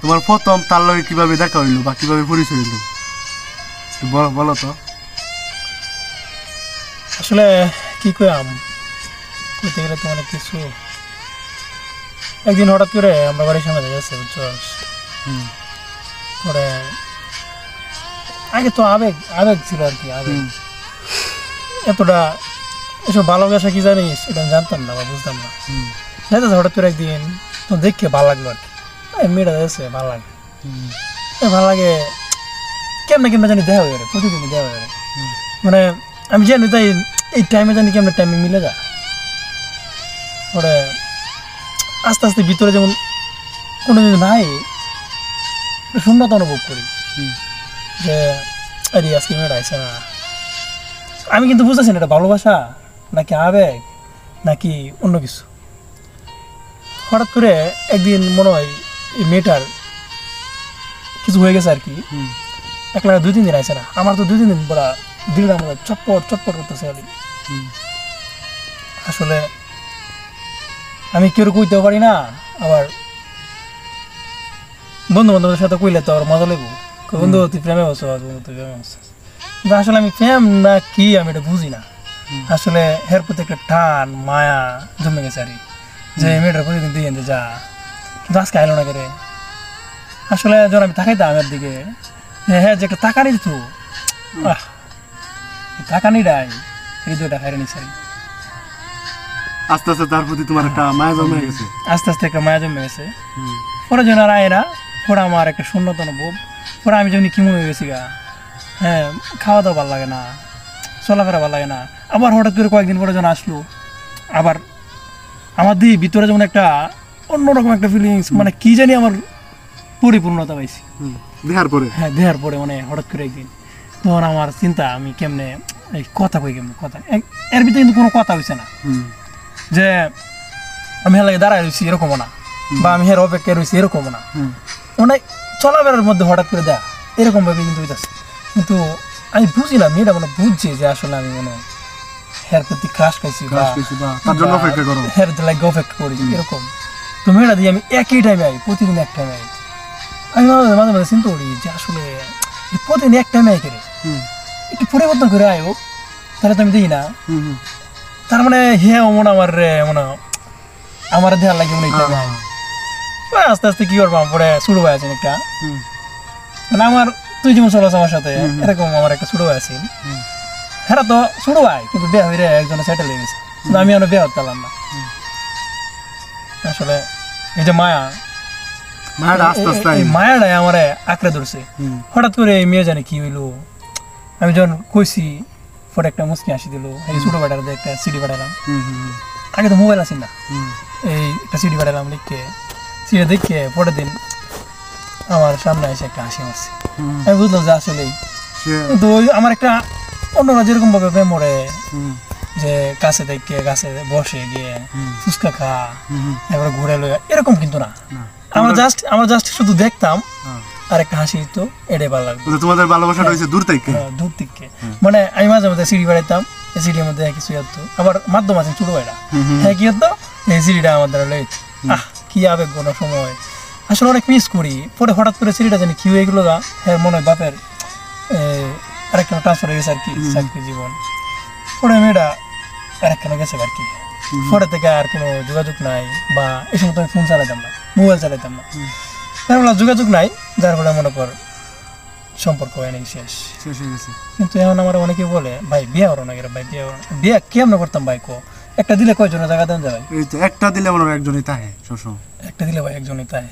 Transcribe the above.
তোমার প্রথম তার লগে কিভাবে দেখা হইলো বা কিভাবে পরিচয় হইলো বলো তো। আসলে কি কইম, কইতে গেলে তো অনেক কিছু। একদিন হঠাৎ করে আমরা বাড়ির সামনে যাচ্ছে, বুঝছস? পরে আগে তো আবেগ আবেগ ছিল আর কি, আবেগ। এতটা এসব ভালোবাসা কি জানিস এটা আমি জানতাম না বা বুঝতাম না। যাইতে হঠাৎ করে একদিন তো দেখে ভালো লাগলো আর কি, মেয়েটা যাচ্ছে ভালো লাগে, ভালো লাগে। কেমনে কেমনে জানি দেওয়া হয়ে প্রতিদিনই দেওয়া হয়ে, মানে আমি জানি তাই এই টাইমে জানি কেমন টাইমে মিলে যায়। পরে আস্তে আস্তে ভিতরে যেমন কোনো কিছু নাই, শূন্যতা অনুভব করি যে আরে আজকে মেয়েটা আইসে না। আমি কিন্তু বুঝতেছি না এটা ভালোবাসা নাকি আবেগ নাকি অন্য কিছু। হঠাৎ করে একদিন মনে হয় এই মেয়েটার কিছু হয়ে গেছে আর কি, একলা 2-3 দিন আইসে না। আমার তো 2-3 দিন পড়া দিন আমরা চটপট চটপট করতেছে আর আসলে আমি কেউ কইতেও পারি না। আবার বন্ধু বান্ধবের সাথে কইলে তো আর মজা লাগবো, বন্ধু তুই প্রেমে বসো, বন্ধু তুই প্রেমে বসছিস। কিন্তু আসলে আমি প্রেম না কি আমি এটা বুঝি না। আসলে এর প্রতি একটা টান মায়া জমে গেছে আর যে মেয়েটার প্রতিদিন দিয়ে এনে যা, কিন্তু আজকে আইলো না করে। আসলে যখন আমি তাকাইতাম আমার দিকে, হ্যাঁ যে একটা তাকানি দিত, তাকানিটাই হৃদয়টা হারিয়ে নিছে। আস্তে আস্তে তার প্রতি তোমার একটা মায়া জমে গেছে, আস্তে আস্তে একটা মায়া জমে গেছে। পরে যেন আর আয় না, পরে আমার একটা শূন্যতা অনুভব। পরে আমি যেমনি কি মনে হয়ে গেছি গা, হ্যাঁ খাওয়া দাওয়া ভালো লাগে না, চলাফেরা ভালো লাগে না। আবার হঠাৎ করে কয়েকদিন পরে যখন আসলো, আবার আমার ভিতরে যেমন একটা অন্যরকম একটা ফিলিংস, মানে কি জানি আমার পরিপূর্ণতা পাইছি দেহার পরে। হ্যাঁ দেহার পরে, মানে হঠাৎ করে একদিন তখন আমার চিন্তা আমি কেমনে এই কথা কই, কেমনে কথা এর ভিতরে কিন্তু কোনো কথা হয়েছে না যে আমি হের লাগে দাঁড়ায় রয়েছি এরকমও না, বা আমি হের অপেক্ষায় রয়েছি এরকমও না। মানে চলাফেরার মধ্যে হঠাৎ করে দেয়া এরকম ভাবে কিন্তু হইতেছে। কিন্তু আমি বুঝি না মেয়েটা মানে বুঝছি যে আসলে আমি মনে হের প্রতি ক্রাশ খাইছি বা হের লাগে অপেক্ষা করি এরকম। তো মেয়েটা দিয়ে আমি একই টাইমে আই, প্রতিদিন এক টাইমে আই। আমি মাঝে মাঝে চিন্তা করি যে আসলে প্রতিদিন এক টাইমে আই করে একটু পরিবর্তন করে আয় হোক, তাহলে তো আমি দেখি না। তার মানে হ্যাঁ মনে আমার মনে আমার দেহার লাগে মনে আস্তে আস্তে কি করবো পরে শুরু হয়ে আছেন একটা, মানে আমার তুই যেমন চলো আমার সাথে এরকম আমার একটা ছোট ভাই আছে। হ্যাঁ তো ছোট ভাই কিন্তু বিয়ে হয়ে একজনে সেটেল হয়ে গেছে, কিন্তু আমি বিয়ে হতে পারলাম না। আসলে এই যে মায়াটাই আমার আঁকড়ে ধরছে। হঠাৎ করে এই মেয়ে জানে কি হইলো, আমি যখন কইছি পরে একটা মুসকি হাসি দিল। এই ছোট ভাইটার একটা সিডি পাঠালাম, আগে তো মোবাইল আসেন না, এই একটা সিডি পাঠালাম লিখে, সিডি দেখে পরের দিন আমার সামনে এসে একটা হাসি মারছে। আমি বুঝলাম যে আসলেই কিন্তু আমার একটা অন্যরা যেরকম ভাবে প্রেম মরে, যে কাছে দেখে গাছে বসে গিয়ে ফুচকা খা এবার ঘুরে লইয়া এরকম কিন্তু না। আমরা জাস্ট শুধু দেখতাম আর একটা হাসি তো এটাই ভালো লাগতো। তোমাদের ভালোবাসাটা হইছে দূর থেকে, দূর থেকে। মানে আমি মাঝে মাঝে সিঁড়ি বাড়াইতাম, এই সিঁড়ির মধ্যে কিছু হতো, আবার মাধ্যম আছে ছোট ভাইরা হ্যাঁ কি হতো এই সিঁড়িটা আমার দ্বারা লইত। কি আবেগ কোনো সময় আসলে অনেক মিস করি। পরে হঠাৎ করে সিঁড়িটা জানি কি হয়ে গেলো গা, হ্যাঁ মনে হয় বাপের আরেকটা ট্রান্সফার হয়ে গেছে আর কি চাকরি জীবন। পরে মেয়েটা আরেকখানে গেছে আর কি, পরে থেকে আর কোনো যোগাযোগ নাই, বা এই সময় তো আমি ফোন চালাইতাম না, মোবাইল চালাইতাম না, যোগাযোগ নাই, যার ফলে মনে কর সম্পর্ক হয় নাকি শেষ হয়ে গেছে। কিন্তু এখন আমার অনেকে বলে ভাই বিয়ে করো না, ভাই বিয়ে কেমন করতাম ভাই কো, একটা দিলে কয়জনের জায়গা দেন যায়, একটা দিলে মনে হয় একজনই তাহে, একটা দিলে ভাই একজনই তাহে।